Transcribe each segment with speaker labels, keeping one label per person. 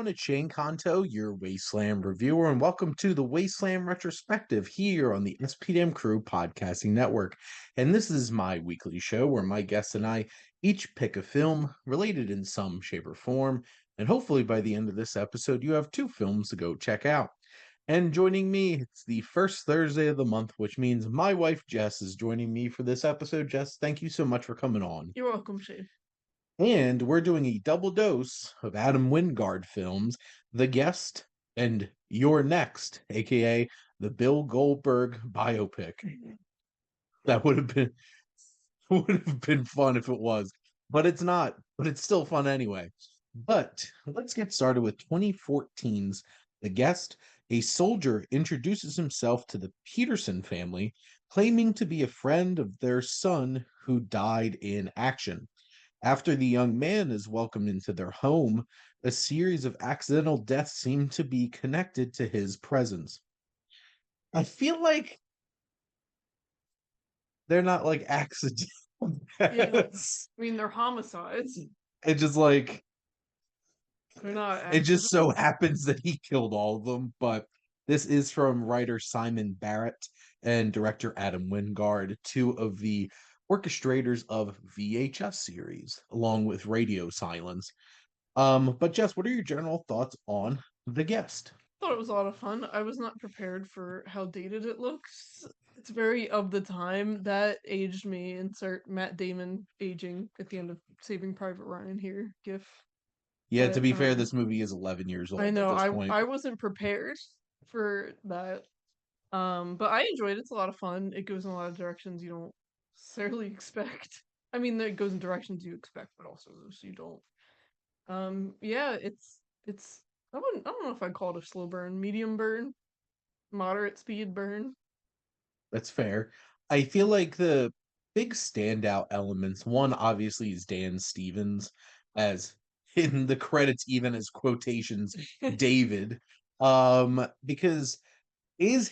Speaker 1: everyone. It's Shane Conto, your Wasteland reviewer, and welcome to the Wasteland Retrospective here on the SPDM Crew Podcasting Network. And this is my weekly show where my guests and I each pick a film related in some shape or form. And hopefully by the end of this episode, you have two films to go check out. And joining me, it's the first Thursday of the month, which means my wife Jess is joining me for this episode. Jess, thank you so much for coming on.
Speaker 2: You're welcome, Shane.
Speaker 1: And we're doing a double dose of Adam Wingard films, The Guest and You're Next, aka the Bill Goldberg biopic. That would have been fun if it was, but it's not. But it's still fun anyway. But let's get started with 2014's The Guest. A soldier introduces himself to the Peterson family, claiming to be a friend of their son who died in action. After the young man is welcomed into their home, a series of accidental deaths seem to be connected to his presence. I feel like they're not like accidental
Speaker 2: Yeah,
Speaker 1: deaths.
Speaker 2: I mean they're homicides.
Speaker 1: It just like
Speaker 2: They're not
Speaker 1: it just so
Speaker 2: accidents.
Speaker 1: happens that he killed all of them. But this is from writer Simon Barrett and director Adam Wingard, two of the orchestrators of VHS series, along with Radio Silence. But Jess, what are your general thoughts on The Guest?
Speaker 2: Thought it was a lot of fun. I was not prepared for how dated it looks. It's very of the time. That aged me. Insert Matt Damon aging at the end of Saving Private Ryan here. GIF.
Speaker 1: Yeah, to
Speaker 2: But
Speaker 1: be fair, this movie is 11 years
Speaker 2: I
Speaker 1: old at
Speaker 2: know
Speaker 1: this point.
Speaker 2: I wasn't prepared for that. But I enjoyed it. It's a lot of fun. It goes in a lot of directions you don't necessarily expect. I mean, it goes in directions you expect, but also those you don't. Yeah, it's I don't know if I'd call it a slow burn, medium burn, moderate speed burn.
Speaker 1: That's fair. I feel like the big standout elements, one obviously is Dan Stevens, as in the credits, even as quotations, David. Because is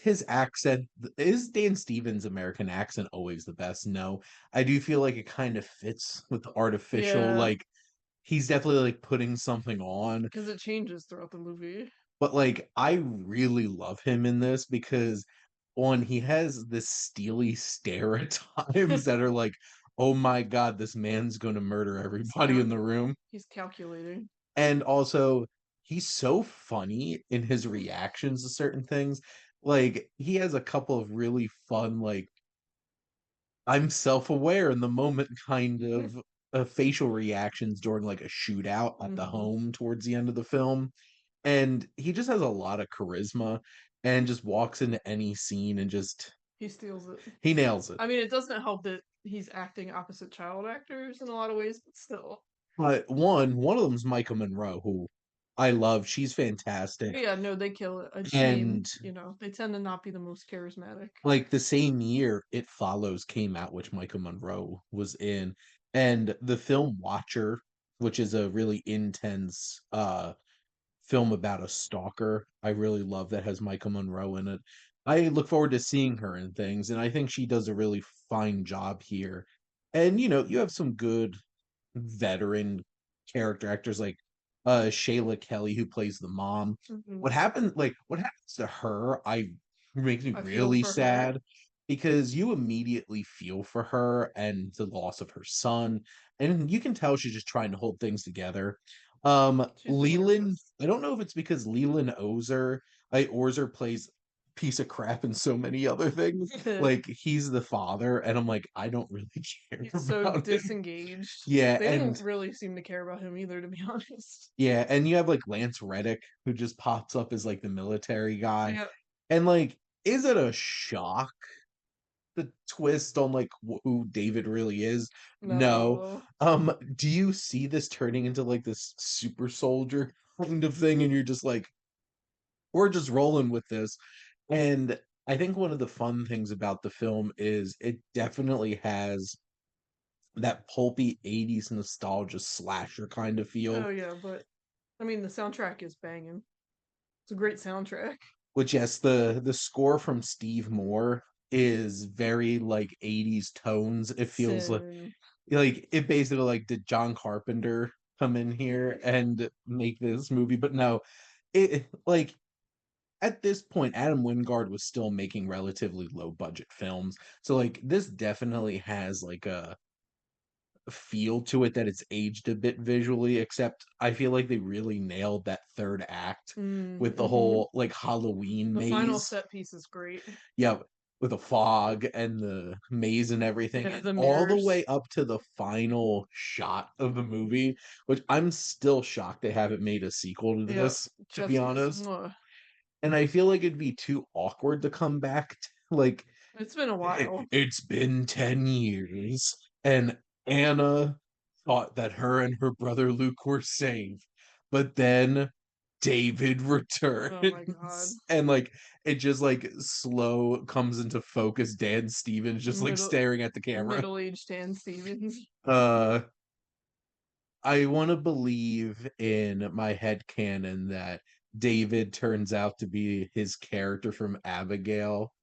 Speaker 1: Dan Stevens' American accent always the best? No. I do feel like it kind of fits with the artificial,
Speaker 2: Yeah,
Speaker 1: like he's definitely like putting something on.
Speaker 2: because it changes throughout the movie.
Speaker 1: But like I really love him in this because one, he has this steely stare at times that are like, oh my god, this man's gonna murder
Speaker 2: He's
Speaker 1: everybody in the room.
Speaker 2: he's calculating.
Speaker 1: And also he's so funny in his reactions to certain things. Like he has a couple of really fun, like I'm self-aware in the moment kind of facial reactions during like a shootout at the
Speaker 2: Hmm.
Speaker 1: home towards the end of the film. And he just has a lot of charisma and just walks into any scene and just
Speaker 2: He steals it.
Speaker 1: he nails it.
Speaker 2: I mean, it doesn't help that he's acting opposite child actors in a lot of ways, but still.
Speaker 1: But one of them is Michael Monroe, who I love. She's fantastic.
Speaker 2: Yeah, no, they kill it. I just mean,
Speaker 1: And
Speaker 2: they tend to not be the most charismatic.
Speaker 1: like the same year It Follows came out, which Michael Monroe was in, and the film Watcher, which is a really intense film about a stalker. I really love that has Michael Monroe in it. I look forward to seeing her in things, and I think she does a really fine job here. And you have some good veteran character actors like Shayla Kelly who plays the mom.
Speaker 2: Hmm.
Speaker 1: What happens to her, I makes me
Speaker 2: I feel
Speaker 1: really
Speaker 2: for her.
Speaker 1: sad because you immediately feel for her and the loss of her son, and you can tell she's just trying to hold things together.
Speaker 2: She's
Speaker 1: Leland,
Speaker 2: gorgeous.
Speaker 1: I don't know if it's because Leland Orzer plays piece of crap in so many other things. Like he's the father, and I'm like, I don't really care
Speaker 2: He's so
Speaker 1: about him.
Speaker 2: disengaged.
Speaker 1: Yeah,
Speaker 2: They
Speaker 1: and
Speaker 2: don't really seem to care about him either, to be honest.
Speaker 1: yeah, and you have like Lance Reddick who just pops up as like the military guy.
Speaker 2: Yeah,
Speaker 1: And like, is it a shock the twist on like who David really is? No.
Speaker 2: no.
Speaker 1: Do you see this turning into like this super soldier kind of thing and you're just like we're just rolling with this. And I think one of the fun things about the film is it definitely has that pulpy 80s nostalgia slasher kind of feel.
Speaker 2: Oh yeah, but I mean the soundtrack is banging. It's a great soundtrack.
Speaker 1: Which yes, the score from Steve Moore is very like 80s tones. It feels
Speaker 2: Sin.
Speaker 1: like it basically like did John Carpenter come in here and make this movie. But no, it like at this point, Adam Wingard was still making relatively low budget films. So like this definitely has like a feel to it that it's aged a bit visually, except I feel like they really nailed that third act with the
Speaker 2: Mm-hmm.
Speaker 1: whole like Halloween
Speaker 2: The final
Speaker 1: maze.
Speaker 2: set piece is great.
Speaker 1: Yeah, with the fog and the maze and everything,
Speaker 2: Yeah,
Speaker 1: and
Speaker 2: the
Speaker 1: all the
Speaker 2: mirrors.
Speaker 1: way up to the final shot of the movie, which I'm still shocked they haven't made a sequel to
Speaker 2: Yeah,
Speaker 1: this, to be
Speaker 2: Jesse's.
Speaker 1: honest. And I feel like it'd be too awkward to come back like
Speaker 2: It's been a while.
Speaker 1: it's been 10 years and Anna thought that her and her brother Luke were safe, but then David
Speaker 2: Oh my god.
Speaker 1: returns and like it just like slow comes into focus. Dan Stevens just like
Speaker 2: Middle
Speaker 1: staring at the camera.
Speaker 2: middle-aged Dan Stevens.
Speaker 1: Uh I want to believe in my head canon that David turns out to be his character from Abigail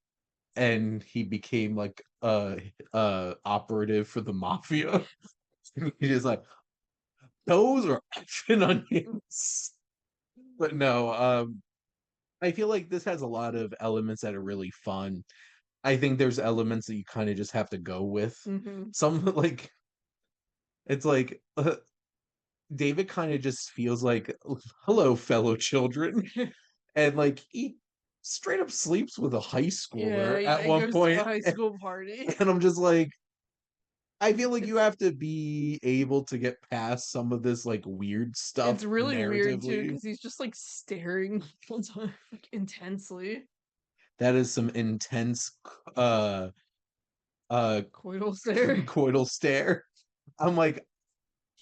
Speaker 1: and he became like a operative for the mafia. He's just like those are action onions. But no, I feel like this has a lot of elements that are really fun. I think there's elements that you kind of just have to go with.
Speaker 2: Mm-hmm.
Speaker 1: Some like it's like David kind of just feels like hello fellow children and like he straight up sleeps with a high
Speaker 2: Yeah,
Speaker 1: schooler at
Speaker 2: he
Speaker 1: one
Speaker 2: goes to a
Speaker 1: point
Speaker 2: high school party.
Speaker 1: and I'm just like I feel like you
Speaker 2: It's
Speaker 1: have to be able to get past some of this like weird
Speaker 2: it's
Speaker 1: stuff
Speaker 2: really weird too
Speaker 1: narratively.
Speaker 2: because he's just like staring all the time, like, intensely.
Speaker 1: That is some intense uh
Speaker 2: Coital stare.
Speaker 1: coital stare. I'm like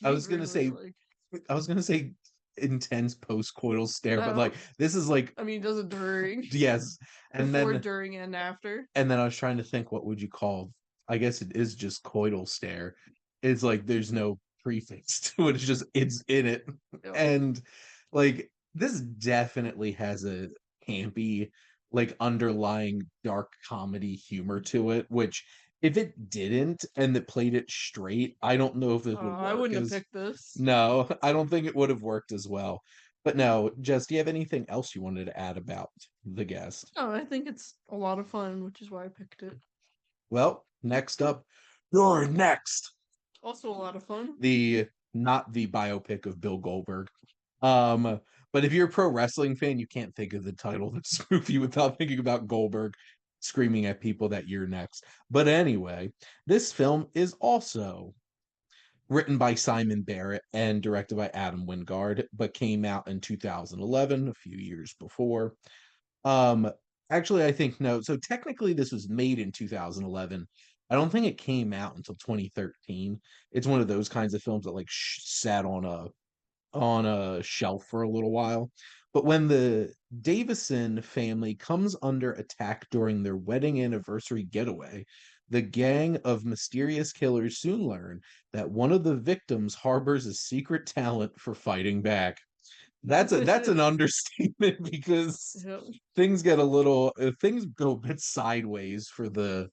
Speaker 1: I was gonna
Speaker 2: Really
Speaker 1: say
Speaker 2: like
Speaker 1: I was gonna say intense post-coital stare, but
Speaker 2: no.
Speaker 1: like this is like
Speaker 2: I mean, he does it during,
Speaker 1: yes. And
Speaker 2: before,
Speaker 1: then
Speaker 2: during, and after.
Speaker 1: I was trying to think what would you call I guess it is just coital stare. It's like there's no prefix to it. It's just it's in it.
Speaker 2: Yep.
Speaker 1: And like this definitely has a campy, like underlying dark comedy humor to it, which if it didn't and it played it straight, I don't know if this would
Speaker 2: I
Speaker 1: work
Speaker 2: wouldn't have
Speaker 1: as
Speaker 2: picked this.
Speaker 1: no, I don't think it would have worked as well. But no, Jess, do you have anything else you wanted to add about the guest?
Speaker 2: Oh, I think it's a lot of fun, which is why I picked it.
Speaker 1: Well, next up, you're next.
Speaker 2: Also a lot of fun.
Speaker 1: The not the biopic of Bill Goldberg. Um, but if you're a pro wrestling fan, you can't think of the title of this movie without thinking about Goldberg screaming at people that you're next. But anyway, this film is also written by Simon Barrett and directed by Adam Wingard, but came out in 2011, a few years before. Um, actually, I think no. So technically, this was made in 2011. I don't think it came out until 2013. It's one of those kinds of films that like sat on a shelf for a little while. But when the Davison family comes under attack during their wedding anniversary getaway, the gang of mysterious killers soon learn that one of the victims harbors a secret talent for fighting back. That's an understatement because
Speaker 2: Yep.
Speaker 1: things get a little things go a bit sideways for the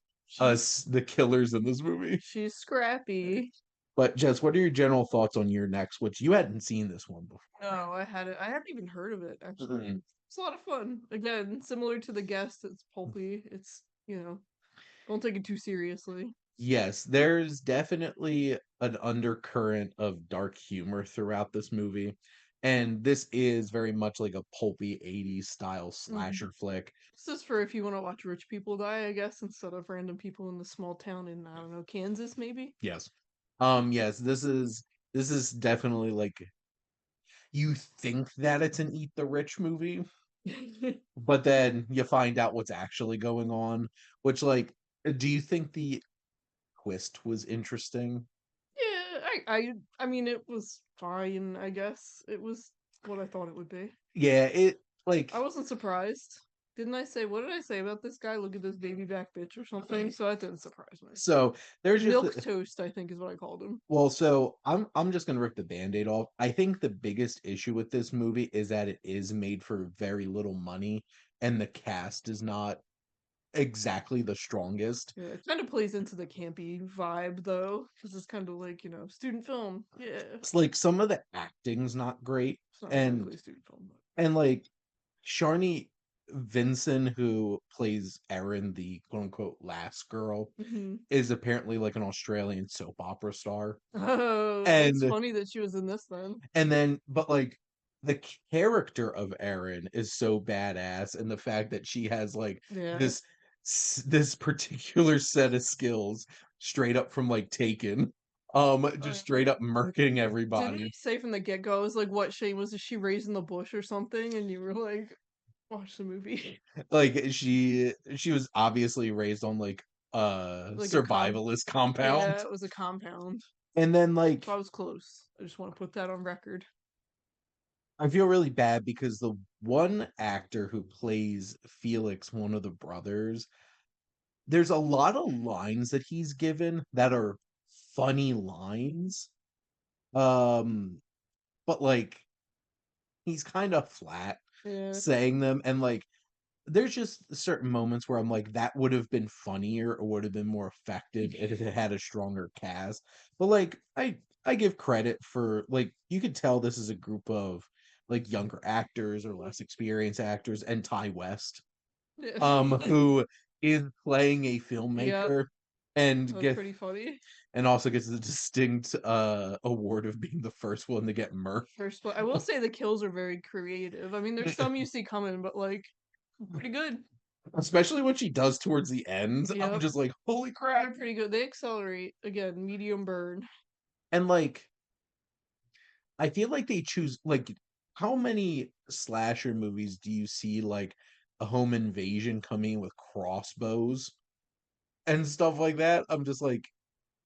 Speaker 1: killers in this movie.
Speaker 2: She's scrappy.
Speaker 1: But Jess, what are your general thoughts on your next? Which you hadn't seen this one before.
Speaker 2: No, I hadn't even heard of it actually.
Speaker 1: Mhm.
Speaker 2: It's a lot of fun. Again, similar to the guest, it's pulpy. It's, don't take it too seriously.
Speaker 1: Yes, there's definitely an undercurrent of dark humor throughout this movie. And this is very much like a pulpy 80s style
Speaker 2: Hmm.
Speaker 1: slasher flick.
Speaker 2: This is for if you want to watch rich people die, I guess, instead of random people in the small town in, I don't know, Kansas maybe.
Speaker 1: Yes. Yes, this is definitely like you think that it's an Eat the Rich movie, but then you find out what's actually going on, which like do you think the twist was interesting?
Speaker 2: Yeah, I mean it was fine, I guess. It was what I thought it would be.
Speaker 1: Yeah, it
Speaker 2: I
Speaker 1: like
Speaker 2: wasn't surprised. Didn't I say what did I say about this guy? Look at this baby back bitch or something. So that didn't surprise me.
Speaker 1: so there's just
Speaker 2: Milk toast, I think is what I called him.
Speaker 1: well, so I'm just gonna rip the band-aid off. I think the biggest issue with this movie is that it is made for very little money and the cast is not exactly the strongest.
Speaker 2: Yeah, it kind of plays into the campy vibe though, because it's kind of like, student film. Yeah.
Speaker 1: It's like some of the acting's not great,
Speaker 2: It's not
Speaker 1: and
Speaker 2: exactly a student film, but
Speaker 1: like Sharni Vinson, who plays Erin, the quote unquote last girl,
Speaker 2: Mhm.
Speaker 1: is apparently like an Australian soap opera star.
Speaker 2: Oh, that's
Speaker 1: And
Speaker 2: funny that she was in this then.
Speaker 1: then but like the character of Erin is so badass, and the fact that she has like
Speaker 2: Yeah.
Speaker 1: this this particular set of skills straight up from like Taken, just
Speaker 2: Uh,
Speaker 1: straight up murking
Speaker 2: didn't
Speaker 1: everybody.
Speaker 2: he say from the get-go, it was like, what Shane was, is she raised in the bush or something? And you were like, watch the movie.
Speaker 1: Like she was obviously raised on like a
Speaker 2: Like a
Speaker 1: survivalist compound.
Speaker 2: yeah, it was a compound.
Speaker 1: And then
Speaker 2: So I
Speaker 1: like
Speaker 2: was close. I just want to put that on record.
Speaker 1: I feel really bad because the one actor who plays Felix, one of the brothers, there's a lot of lines that he's given that are funny lines. Um, but like he's kind of flat
Speaker 2: Yeah.
Speaker 1: saying them, and like there's just certain moments where I'm like, that would have been funnier or would have been more effective if it had a stronger cast. But like I give credit for like you could tell this is a group of like younger actors or less experienced actors, and Ty West,
Speaker 2: Yeah.
Speaker 1: who is playing a
Speaker 2: Yep.
Speaker 1: filmmaker
Speaker 2: That
Speaker 1: and
Speaker 2: was
Speaker 1: get
Speaker 2: pretty funny.
Speaker 1: and also gets the distinct award of being the first one to get murked.
Speaker 2: First, but I will say the kills are very creative. I mean, there's some you see coming, but like pretty good.
Speaker 1: Especially what she does towards the end. I'm
Speaker 2: Yep.
Speaker 1: just like, holy
Speaker 2: They're
Speaker 1: crap.
Speaker 2: pretty good. They accelerate again, medium burn.
Speaker 1: And like I feel like they choose like how many slasher movies do you see like a home invasion coming with crossbows and stuff like that? I'm just like,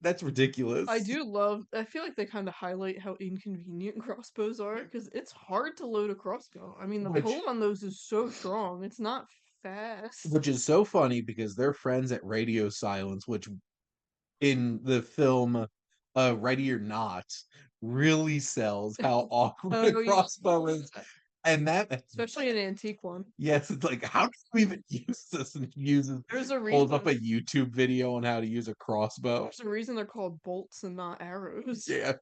Speaker 1: that's
Speaker 2: I
Speaker 1: ridiculous.
Speaker 2: do love. I feel like they kind of highlight how inconvenient crossbows are because it's hard to load a crossbow. I mean, the pull
Speaker 1: Which
Speaker 2: on those is so strong. It's not fast.
Speaker 1: is so funny because they're friends at Radio Silence, which in the film Ready or Not really sells how awkward a
Speaker 2: Oh, yeah.
Speaker 1: crossbow is. And that
Speaker 2: Especially an antique one.
Speaker 1: yes, it's like, how do you even use this? And he uses
Speaker 2: There's a
Speaker 1: pulls up a
Speaker 2: reason.
Speaker 1: YouTube video on how to use a crossbow.
Speaker 2: There's a reason they're called bolts and not arrows.
Speaker 1: Yeah.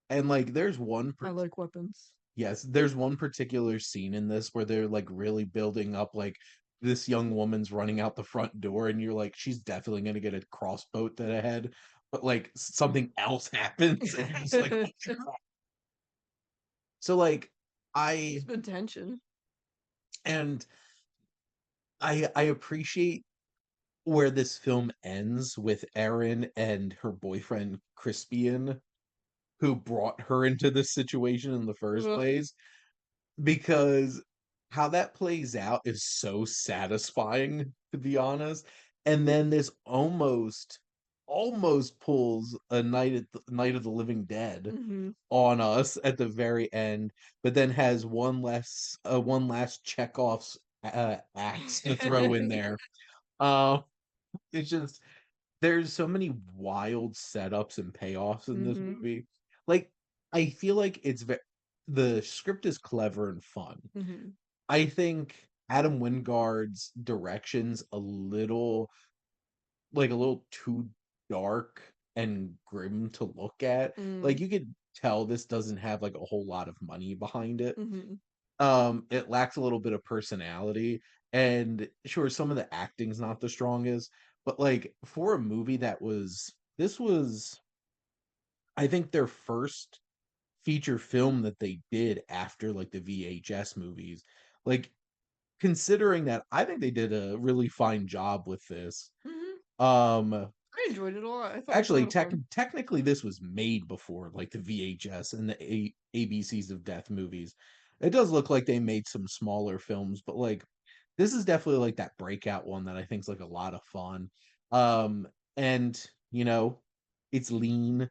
Speaker 1: And like there's
Speaker 2: I like weapons.
Speaker 1: there's one particular scene in this where they're like really building up like this young woman's running out the front door, and you're like, she's definitely gonna get a crossbow to the head, but like something else happens, and it's like,
Speaker 2: There's
Speaker 1: so like I
Speaker 2: been tension.
Speaker 1: and I appreciate where this film ends with Erin and her boyfriend Crispian, who brought her into this situation in the first
Speaker 2: Ugh.
Speaker 1: place, because how that plays out is so satisfying, to be honest. And then this almost pulls a Night of the Living Dead
Speaker 2: Hmm.
Speaker 1: on us at the very end, but then has one last Chekhov's axe to throw in there. Uh, it's just there's so many wild setups and payoffs in this
Speaker 2: Hmm.
Speaker 1: movie. Like, I feel like the script is clever and fun.
Speaker 2: Hmm.
Speaker 1: I think Adam Wingard's direction's a little too dark and grim to look at.
Speaker 2: Mm.
Speaker 1: Like you could tell this doesn't have like a whole lot of money behind it.
Speaker 2: Hmm.
Speaker 1: It lacks a little bit of personality, and sure, some of the acting's not the strongest, but like for a movie that was this was I think their first feature film that they did after like the VHS movies. Like considering that, I think they did a really fine job with this.
Speaker 2: Hmm.
Speaker 1: Um
Speaker 2: I enjoyed it a lot. I thought it was a
Speaker 1: Actually,
Speaker 2: lot of fun.
Speaker 1: technically, this was made before like the VHS and the ABCs of Death movies. It does look like they made some smaller films, but like this is definitely like that breakout one that I think is like a lot of fun. Um, and you know, it's lean.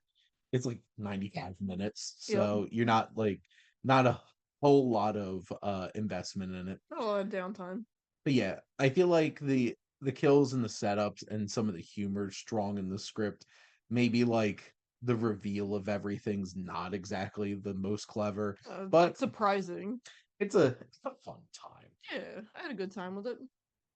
Speaker 1: It's like 95 minutes,
Speaker 2: Yep.
Speaker 1: so you're not a whole lot of investment in it.
Speaker 2: Not a lot of downtime.
Speaker 1: But yeah, I feel like the kills and the setups and some of the humor strong in the script. Maybe like the reveal of everything's not exactly the most clever, but
Speaker 2: It's surprising.
Speaker 1: it's a fun time.
Speaker 2: Yeah, I had a good time with it.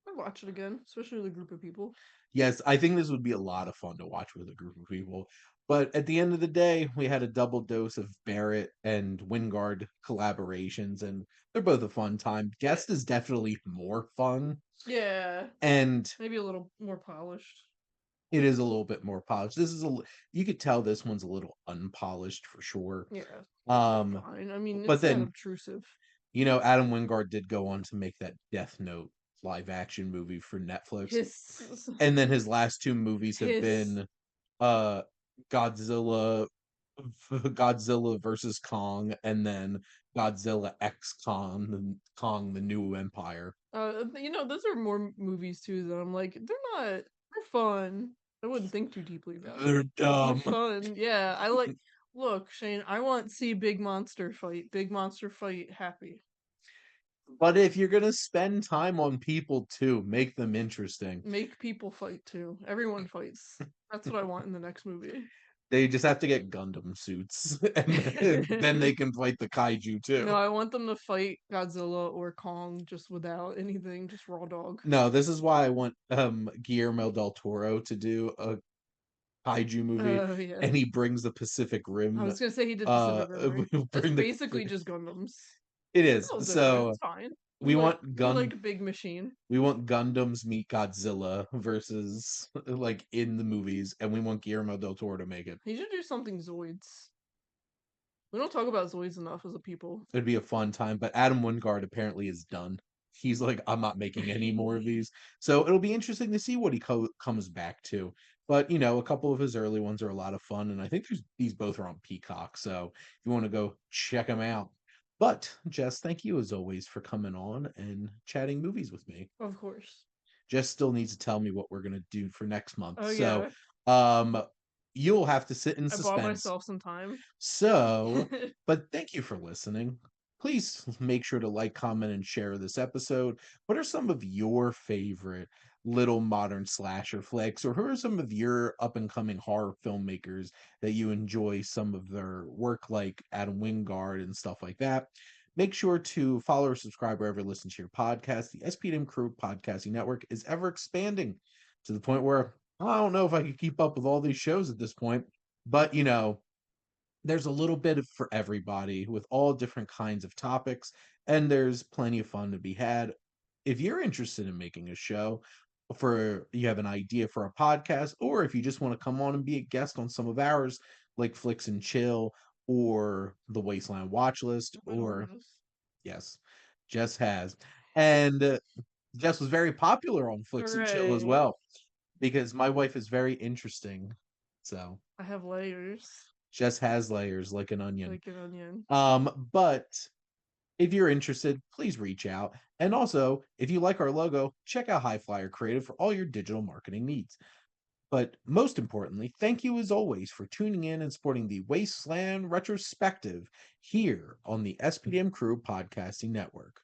Speaker 2: I'd watch it again, especially with a group of people.
Speaker 1: Yes, I think this would be a lot of fun to watch with a group of people. But at the end of the day, we had a double dose of Barrett and Wingard collaborations, and they're both a fun time. Guest is definitely more fun,
Speaker 2: Yeah,
Speaker 1: and
Speaker 2: maybe a little more polished.
Speaker 1: it is a little bit more polished. You could tell this one's a little unpolished for sure.
Speaker 2: Yeah,
Speaker 1: Um,
Speaker 2: fine. I mean,
Speaker 1: but
Speaker 2: it's not
Speaker 1: then,
Speaker 2: obtrusive.
Speaker 1: Adam Wingard did go on to make that Death Note live action movie for Netflix.
Speaker 2: His
Speaker 1: And then his last two movies have
Speaker 2: his
Speaker 1: been uh Godzilla Godzilla versus Kong, and then Godzilla X Kong the New Empire.
Speaker 2: those are more movies too that I'm like, they're fun. I wouldn't think too deeply about it.
Speaker 1: They're
Speaker 2: They're
Speaker 1: dumb.
Speaker 2: fun. Yeah, I like look, Shane, I want to see big monster fight. Big monster fight happy.
Speaker 1: But if you're gonna spend time on people too, make them interesting.
Speaker 2: Make people fight too. Everyone fights. That's what I want in the next movie.
Speaker 1: They just have to get Gundam suits, and then they can fight the kaiju
Speaker 2: No,
Speaker 1: too.
Speaker 2: I want them to fight Godzilla or Kong just without anything, just raw dog.
Speaker 1: No, this is why I want Guillermo del Toro to do a kaiju movie,
Speaker 2: Oh yeah.
Speaker 1: and he brings the Pacific
Speaker 2: I
Speaker 1: Rim.
Speaker 2: was gonna say he did Pacific Rim, right? That's
Speaker 1: Bring the
Speaker 2: basically just Gundams.
Speaker 1: it
Speaker 2: It's
Speaker 1: is.
Speaker 2: all different.
Speaker 1: So
Speaker 2: It's fine.
Speaker 1: we want
Speaker 2: We like a big machine.
Speaker 1: we want Gundams meet Godzilla versus like in the movies, and we want Guillermo del Toro to make it.
Speaker 2: He should do something Zoids. We don't talk about Zoids enough as a people.
Speaker 1: It'd be a fun time. But Adam Wingard apparently is done. He's like, I'm not making any more of these. So it'll be interesting to see what he comes back to. But a couple of his early ones are a lot of fun, and I think these both are on Peacock. So if you want to go check them out. But Jess, thank you as always for coming on and chatting movies with me.
Speaker 2: Of course.
Speaker 1: Jess still needs to tell me what we're gonna do for next month.
Speaker 2: Oh
Speaker 1: So
Speaker 2: yeah.
Speaker 1: um you'll have to sit in
Speaker 2: I bought
Speaker 1: suspense.
Speaker 2: myself some time.
Speaker 1: So, but thank you for listening. Please make sure to like, comment, and share this episode. What are some of your favorite little modern slasher flicks, or who are some of your up and coming horror filmmakers that you enjoy some of their work, like Adam Wingard and stuff like that? Make sure to follow or subscribe wherever you listen to your podcast. The SPDM Crew Podcasting Network is ever expanding to the point where I don't know if I could keep up with all these shows at this point, but there's a little bit for everybody with all different kinds of topics, and there's plenty of fun to be had. If you're interested in making a show, for you have an idea for a podcast, or if you just want to come on and be a guest on some of ours, like Flicks and Chill or the Wasteland Watch List, or yes, Jess has. And Jess was very popular on Flicks and Chill as
Speaker 2: Hooray.
Speaker 1: well, because my wife is very interesting. So
Speaker 2: I have layers.
Speaker 1: Jess has layers like an onion.
Speaker 2: Like an onion.
Speaker 1: But if you're interested, please reach out. And also, if you like our logo, check out High Flyer Creative for all your digital marketing needs. But most importantly, thank you as always for tuning in and supporting the Wasteland Retrospective here on the SPDM Crew Podcasting Network.